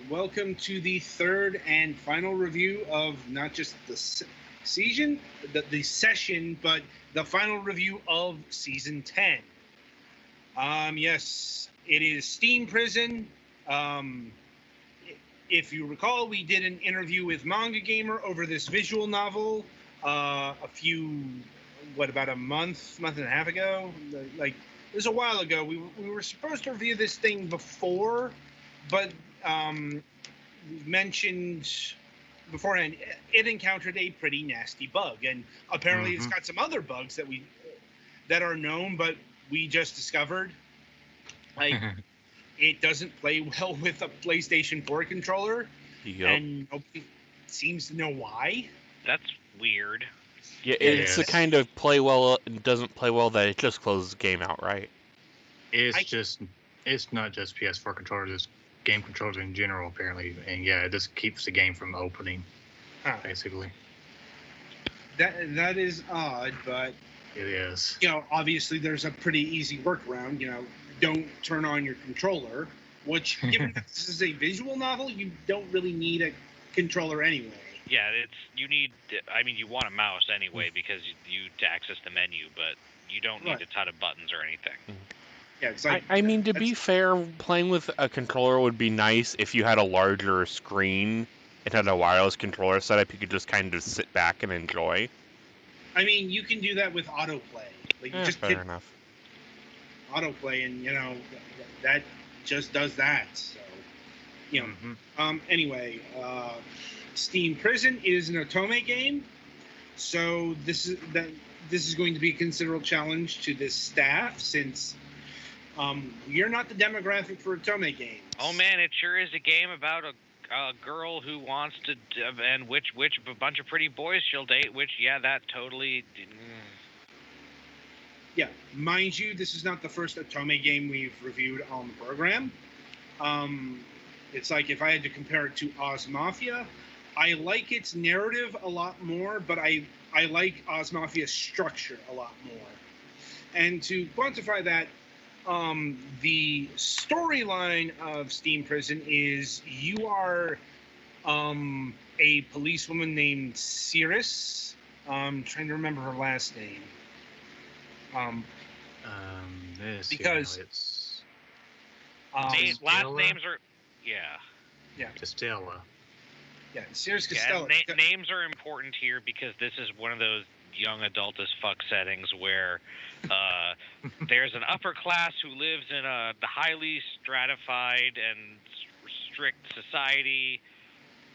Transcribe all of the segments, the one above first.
welcome to the third and final review of not just the season, the session, but the final review of season 10. Yes, it is Steam Prison. Um, if you recall, we did an interview with Manga Gamer over this visual novel about a month and a half ago. Like, it was a while ago. We were supposed to review this thing before, but mentioned beforehand, it encountered a pretty nasty bug, and apparently it's got some other bugs that are known, but we just discovered. Like, it doesn't play well with a PlayStation 4 controller, and nobody seems to know why. That's weird. Yeah, it's the kind of doesn't play well that it just closes the game outright. It's not just PS4 controllers, it's game controllers in general, apparently. And yeah, it just keeps the game from opening, basically. That is odd, but it is. Obviously there's a pretty easy workaround. Don't turn on your controller, which, given that this is a visual novel, you don't really need a controller anyway. Yeah, you want a mouse anyway because you to access the menu, but you don't need a ton of buttons or anything. Yeah, it's like, to be fair, playing with a controller would be nice if you had a larger screen. It had a wireless controller setup. You could just kind of sit back and enjoy. I mean, you can do that with autoplay. Like, you just fair enough. Autoplay, and that just does that. So, Anyway, Steam Prison is an Otome game, so this is going to be a considerable challenge to this staff since you're not the demographic for Otome games. Oh man, it sure is a game about a girl who wants to, and which a bunch of pretty boys she'll date. That totally. Yeah, mind you, this is not the first Otome game we've reviewed on the program. It's like if I had to compare it to Oz Mafia, I like its narrative a lot more, but I like Oz Mafia's structure a lot more. And to quantify that, the storyline of Steam Prison is you are a policewoman named Cirrus. I'm trying to remember her last name. Because last names are Castella. Yeah, Cirrus Castella. Names are important here because this is one of those young adult as fuck settings where there's an upper class who lives in the highly stratified and strict society,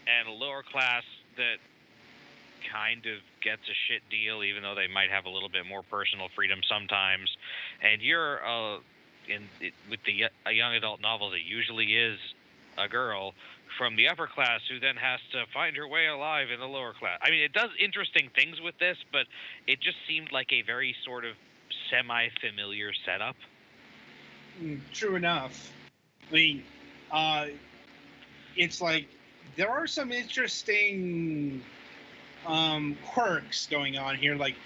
and a lower class that kind of gets a shit deal, even though they might have a little bit more personal freedom sometimes. And you're with a young adult novel, it usually is a girl from the upper class who then has to find her way alive in the lower class. I mean, it does interesting things with this, but it just seemed like a very sort of semi-familiar setup. True enough. I mean, it's like there are some interesting quirks going on here. Like,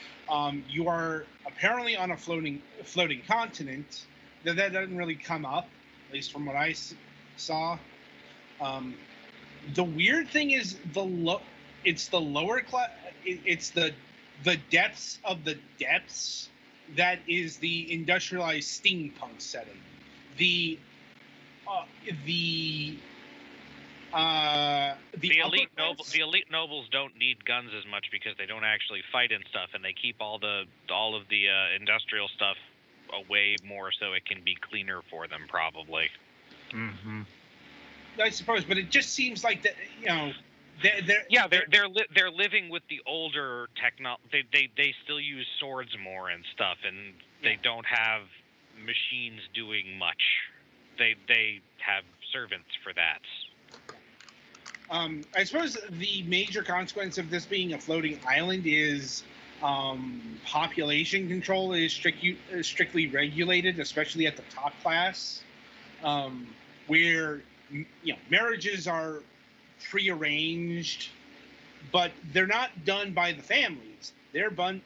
you are apparently on a floating continent. That doesn't really come up, at least from what I saw. The weird thing is it's the lower class. It's the depths of the depths that is the industrialized steampunk setting. The elite nobles don't need guns as much because they don't actually fight and stuff, and they keep all of the industrial stuff away more so it can be cleaner for them, probably. I suppose, but it just seems like that, they're living with the older technology. They still use swords more and stuff, and they don't have machines doing much. They have servants for that. I suppose the major consequence of this being a floating island is population control is strictly regulated, especially at the top class, where marriages are prearranged, but they're not done by the families. They're done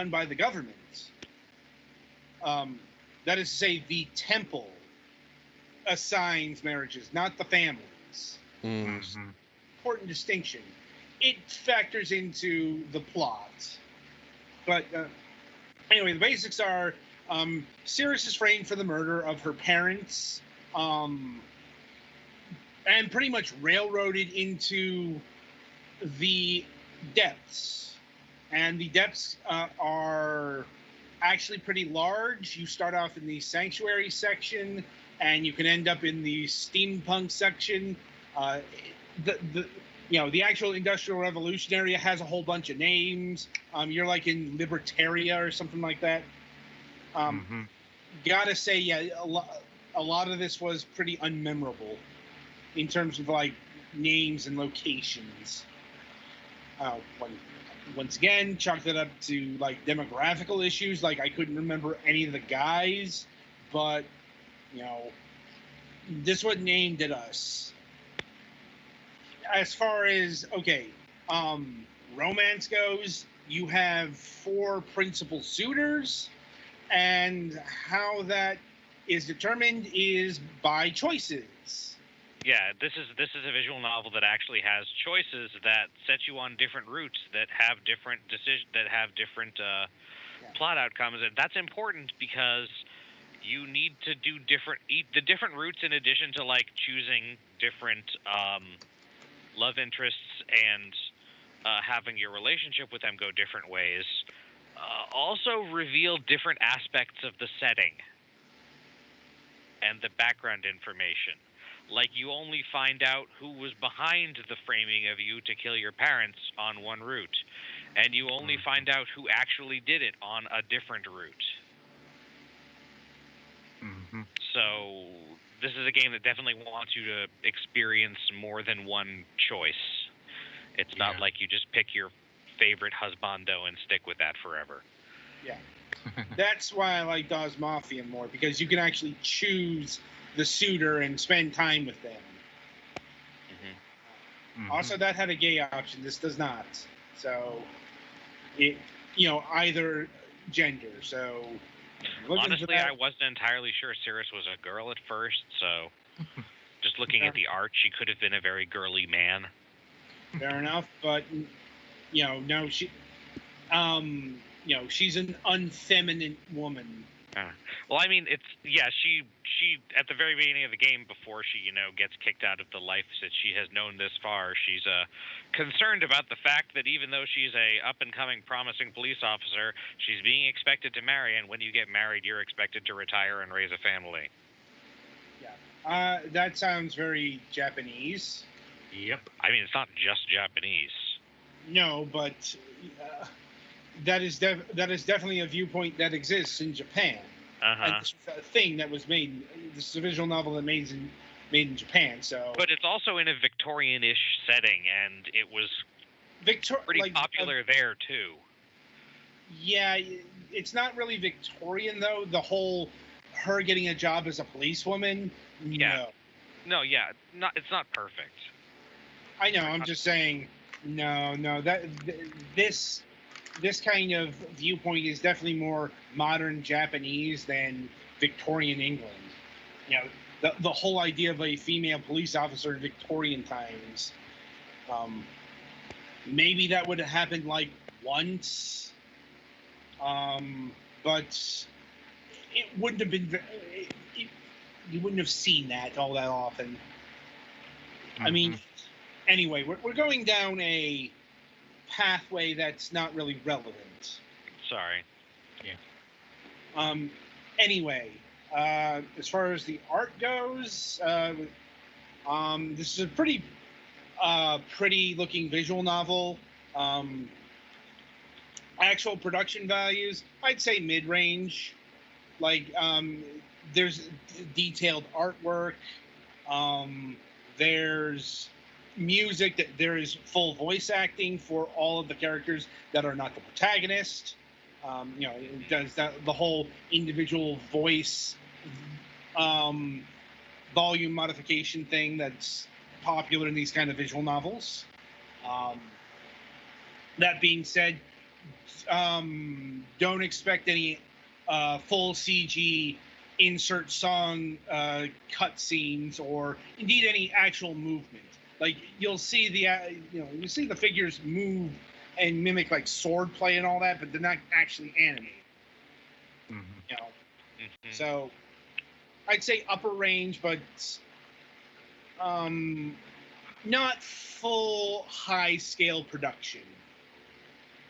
by the government. That is to say, the temple assigns marriages, not the families. Important distinction. It factors into the plot. But anyway, the basics are Cirrus is framed for the murder of her parents and pretty much railroaded into the depths. And the depths are actually pretty large. You start off in the sanctuary section, and you can end up in the steampunk section. The actual Industrial Revolution area has a whole bunch of names. You're like in Libertaria or something like that. Gotta say, yeah, a lot of this was pretty unmemorable in terms of like names and locations. Once again, chalked it up to like demographical issues. Like I couldn't remember any of the guys, but this wasn't aimed at us. As far as romance goes, you have 4 principal suitors, and how that is determined is by choices. Yeah, this is a visual novel that actually has choices that set you on different routes that have different plot outcomes, and that's important because you need to do the different routes in addition to like choosing different love interests and having your relationship with them go different ways. Also reveal different aspects of the setting and the background information. Like, you only find out who was behind the framing of you to kill your parents on one route, and you only find out who actually did it on a different route. So this is a game that definitely wants you to experience more than one choice. It's not like you just pick your favorite husbando and stick with that forever. Yeah. That's why I like Oz Mafia more, because you can actually choose the suitor and spend time with them. Also, that had a gay option. This does not. So, either gender. So, honestly, I wasn't entirely sure Cirrus was a girl at first. So, just looking at the art, she could have been a very girly man. Fair enough, but no, she's an unfeminine woman. Well, I mean, she at the very beginning of the game, before she gets kicked out of the life that she has known this far, she's concerned about the fact that even though she's a up and coming promising police officer, she's being expected to marry, and when you get married, you're expected to retire and raise a family. Yeah, that sounds very Japanese. Yep. I mean, it's not just Japanese. No, but that is definitely a viewpoint that exists in Japan. And this is a thing that was made. This is a visual novel that made in Japan. So, but it's also in a Victorian-ish setting, and it was pretty popular there too. Yeah, it's not really Victorian though. The whole her getting a job as a policewoman. Yeah. No, yeah, it's not perfect. I know. I'm just saying. No. This kind of viewpoint is definitely more modern Japanese than Victorian England. The whole idea of a female police officer in Victorian times. Maybe that would have happened like once, but it wouldn't have been. You wouldn't have seen that all that often. I mean, anyway, we're going down a pathway that's not really relevant. Sorry. Yeah. Anyway, as far as the art goes, this is a pretty looking visual novel. Actual production values, I'd say mid-range. Like, there's detailed artwork. There's music, there is full voice acting for all of the characters that are not the protagonist. It does the whole individual voice volume modification thing that's popular in these kind of visual novels. That being said, don't expect any full CG insert song cutscenes or indeed any actual movement. Like you'll see you see the figures move and mimic like sword play and all that, but they're not actually animated. Mhm. You know, so I'd say upper range, but not full high scale production.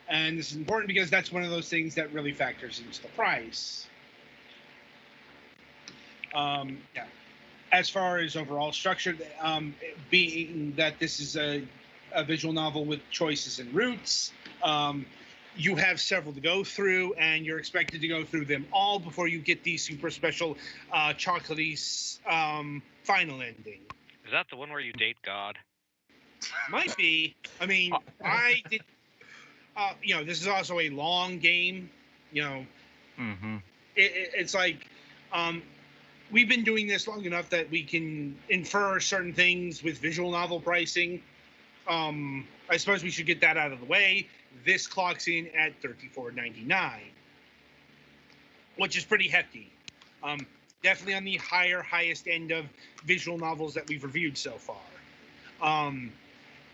And this is important because that's one of those things that really factors into the price. Yeah. As far as overall structure, being that this is a visual novel with choices and routes, you have several to go through, and you're expected to go through them all before you get the super special chocolatey final ending. Is that the one where you date God? Might be. I mean, I did. This is also a long game. It's like we've been doing this long enough that we can infer certain things with visual novel pricing. I suppose we should get that out of the way. This clocks in at $34.99, which is pretty hefty. Definitely on the highest end of visual novels that we've reviewed so far.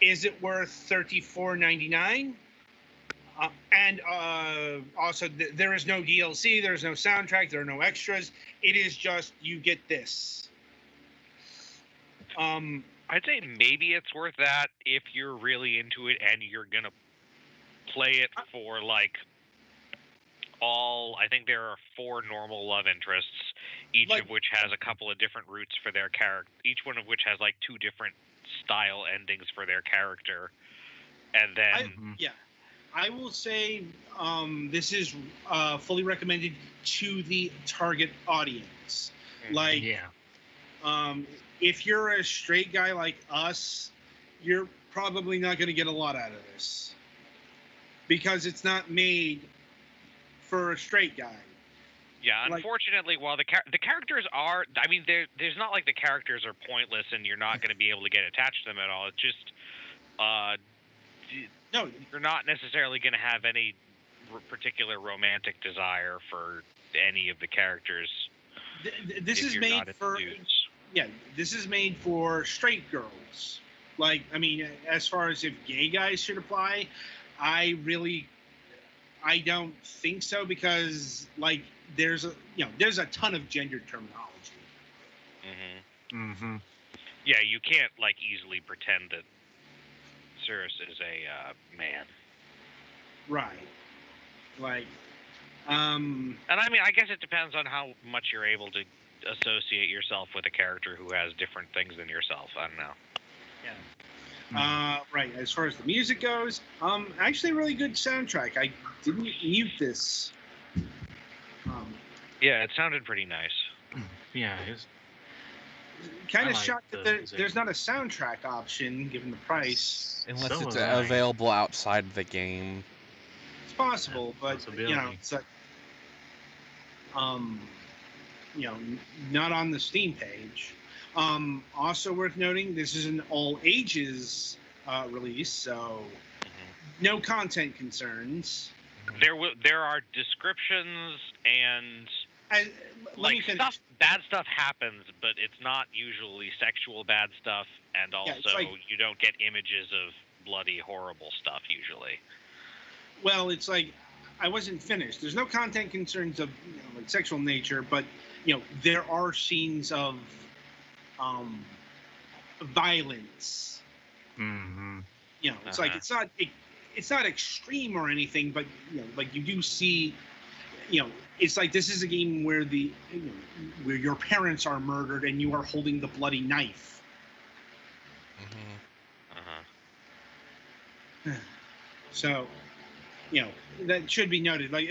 Is it worth $34.99? And also, there is no DLC, there's no soundtrack, there are no extras. It is just you get this. I'd say maybe it's worth that if you're really into it and you're gonna play it for like all. I think there are 4 normal love interests, each of which has a couple of different routes for their character. Each one of which has like 2 different style endings for their character, and then I will say this is fully recommended to the target audience. Like, if you're a straight guy like us, you're probably not going to get a lot out of this because it's not made for a straight guy. Yeah, unfortunately, while the characters are, I mean, there's not like the characters are pointless and you're not going to be able to get attached to them at all. It's just, no, you're not necessarily going to have any particular romantic desire for any of the characters. This is made for this is made for straight girls. Like, I mean, as far as if gay guys should apply, I don't think so because like there's a ton of gendered terminology. Yeah, you can't like easily pretend that Cirrus is a man. Right. Like, and I mean, I guess it depends on how much you're able to associate yourself with a character who has different things than yourself. I don't know. Yeah. Right. As far as the music goes, actually a really good soundtrack. I didn't mute this. Yeah, it sounded pretty nice. Yeah, it's kind of shocked that there's not a soundtrack option given the price. Unless it's available outside the game. It's possible, but it's like, not on the Steam page. Also worth noting, this is an all ages release, so no content concerns. There are descriptions and bad stuff happens, but it's not usually sexual bad stuff, and also you don't get images of bloody, horrible stuff usually. Well, it's like I wasn't finished. There's no content concerns of like sexual nature, but there are scenes of violence. It's like it's not extreme or anything, but like you do see. It's like this is a game where where your parents are murdered and you are holding the bloody knife. So, that should be noted. Like,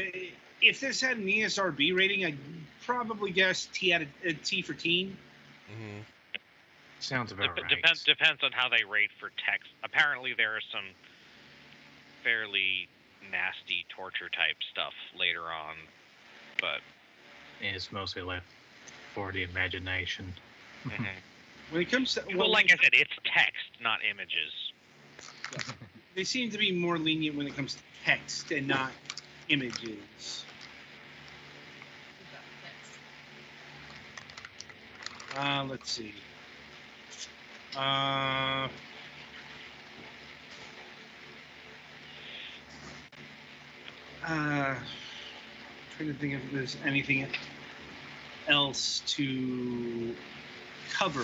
if this had an ESRB rating, I'd probably guess T for teen. Sounds about right. Depends on how they rate for text. Apparently, there are some fairly nasty torture type stuff later on, but it's mostly left for the imagination. When it comes to like I said, it's text, not images. Yeah. They seem to be more lenient when it comes to text and not images. Let's see. Trying to think if there's anything else to cover.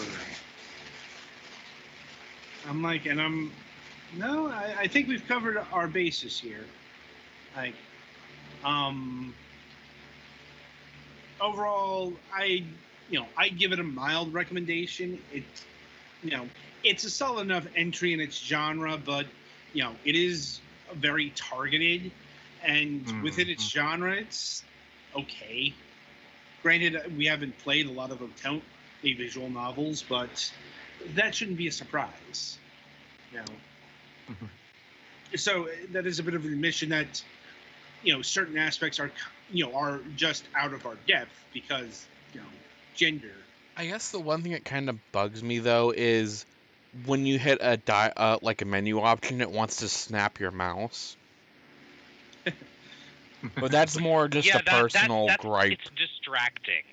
No, I think we've covered our bases here. Like, overall, I give it a mild recommendation. It's a solid enough entry in its genre, but it is very targeted, and within its genre, it's okay. Granted, we haven't played a lot of Otome visual novels, but that shouldn't be a surprise. So that is a bit of an admission that certain aspects are just out of our depth because gender. I guess the one thing that kind of bugs me though is when you hit like a menu option, it wants to snap your mouse. But that's more just a personal gripe. It's distracting.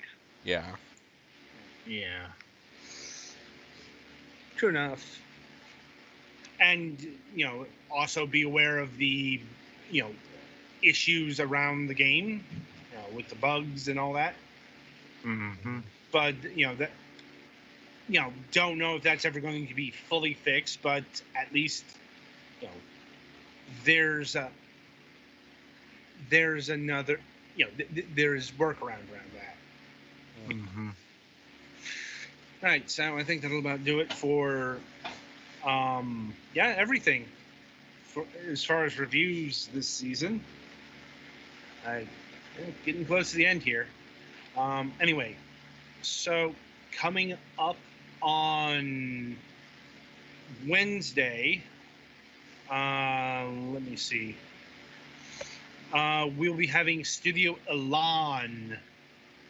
Yeah. Yeah. True enough. And also be aware of the issues around the game with the bugs and all that. But don't know if that's ever going to be fully fixed, but at least there's another there's workaround around that. All right, so I think that'll about do it for everything as far as reviews this season. Getting close to the end here. Anyway, so coming up on Wednesday, let me see. We'll be having Studio Elan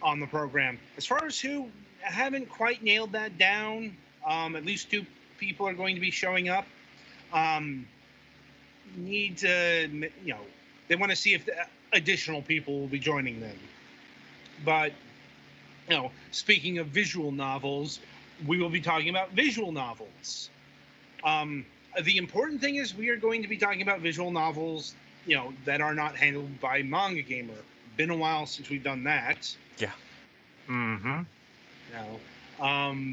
on the program. As far as who, I haven't quite nailed that down. At least 2 people are going to be showing up. Need to, they want to see if the additional people will be joining them. But, speaking of visual novels, we will be talking about visual novels. The important thing is we are going to be talking about visual novels, that are not handled by Manga Gamer. Been a while since we've done that. Yeah.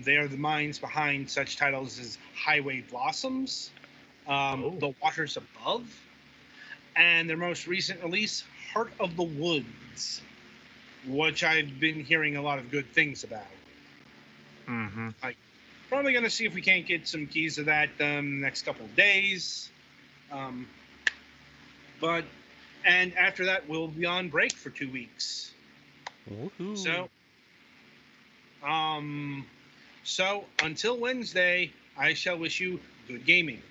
They are the minds behind such titles as Highway Blossoms, The Waters Above, and their most recent release, Heart of the Woods, which I've been hearing a lot of good things about. Probably going to see if we can't get some keys to that next couple of days. And after that, we'll be on break for 2 weeks. Woohoo. So until Wednesday, I shall wish you good gaming.